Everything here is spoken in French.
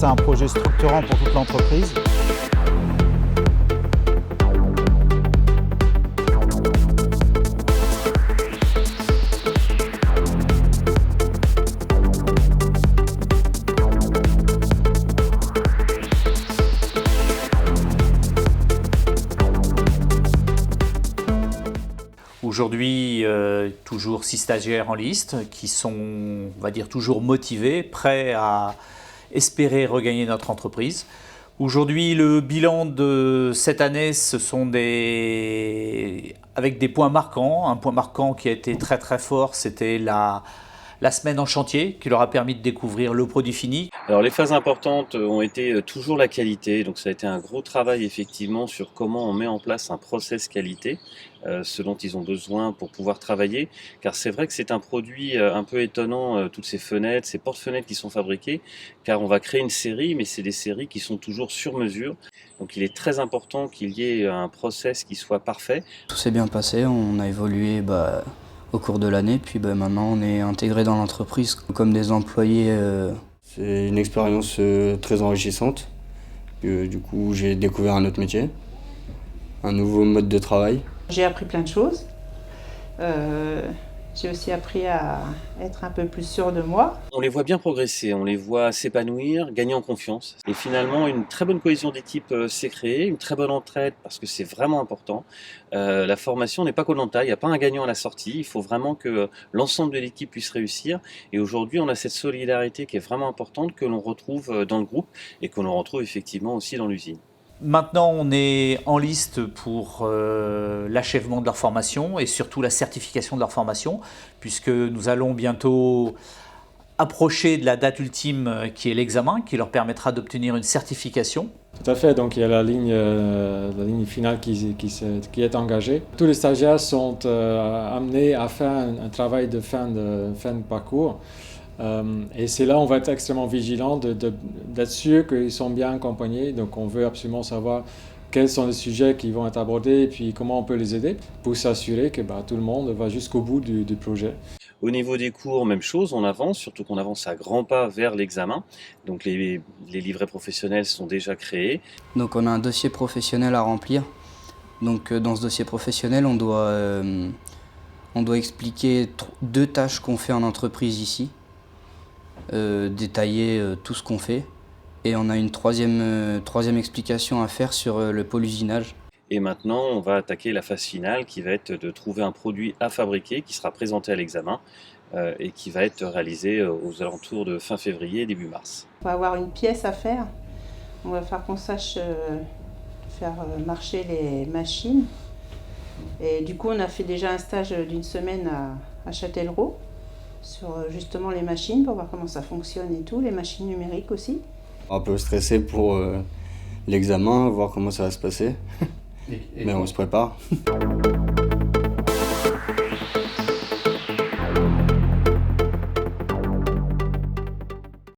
c'est un projet structurant pour toute l'entreprise. Aujourd'hui, toujours 6 stagiaires en liste qui sont, on va dire, toujours motivés, prêts à espérer regagner notre entreprise. Aujourd'hui, le bilan de cette année, ce sont avec des points marquants. Un point marquant qui a été très très fort, c'était la semaine en chantier qui leur a permis de découvrir le produit fini. Alors les phases importantes ont été toujours la qualité, donc ça a été un gros travail effectivement sur comment on met en place un process qualité, ce dont ils ont besoin pour pouvoir travailler, car c'est vrai que c'est un produit un peu étonnant, toutes ces fenêtres, ces porte-fenêtres qui sont fabriquées, car on va créer une série, mais c'est des séries qui sont toujours sur mesure, donc il est très important qu'il y ait un process qui soit parfait. Tout s'est bien passé, on a évolué au cours de l'année, puis maintenant on est intégré dans l'entreprise comme des employés. C'est une expérience très enrichissante. Du coup, j'ai découvert un autre métier, un nouveau mode de travail. J'ai appris plein de choses. J'ai aussi appris à être un peu plus sûr de moi. On les voit bien progresser, on les voit s'épanouir, gagner en confiance. Et finalement, une très bonne cohésion d'équipe s'est créée, une très bonne entraide parce que c'est vraiment important. La formation n'est pas Koh-Lanta, il n'y a pas un gagnant à la sortie. Il faut vraiment que l'ensemble de l'équipe puisse réussir. Et aujourd'hui, on a cette solidarité qui est vraiment importante que l'on retrouve dans le groupe et que l'on retrouve effectivement aussi dans l'usine. Maintenant, on est en liste pour l'achèvement de leur formation et surtout la certification de leur formation, puisque nous allons bientôt approcher de la date ultime qui est l'examen, qui leur permettra d'obtenir une certification. Tout à fait, donc il y a la ligne finale qui est engagée. Tous les stagiaires sont amenés à faire un travail de fin de parcours. Et c'est là on va être extrêmement vigilant d'être sûr qu'ils sont bien accompagnés. Donc on veut absolument savoir quels sont les sujets qui vont être abordés et puis comment on peut les aider pour s'assurer que tout le monde va jusqu'au bout du projet. Au niveau des cours, même chose, on avance, surtout qu'on avance à grands pas vers l'examen. Donc les livrets professionnels sont déjà créés. Donc on a un dossier professionnel à remplir. Donc dans ce dossier professionnel, on doit expliquer 2 tâches qu'on fait en entreprise ici. Détailler tout ce qu'on fait, et on a une troisième explication à faire sur le pôle usinage. Et maintenant on va attaquer la phase finale qui va être de trouver un produit à fabriquer qui sera présenté à l'examen et qui va être réalisé aux alentours de fin février, début mars. On va avoir une pièce à faire, on va faire qu'on sache faire marcher les machines, et du coup on a fait déjà un stage d'une semaine à Châtellerault sur justement les machines pour voir comment ça fonctionne et tout, les machines numériques aussi. Un peu stressé pour l'examen, voir comment ça va se passer, mais on se prépare.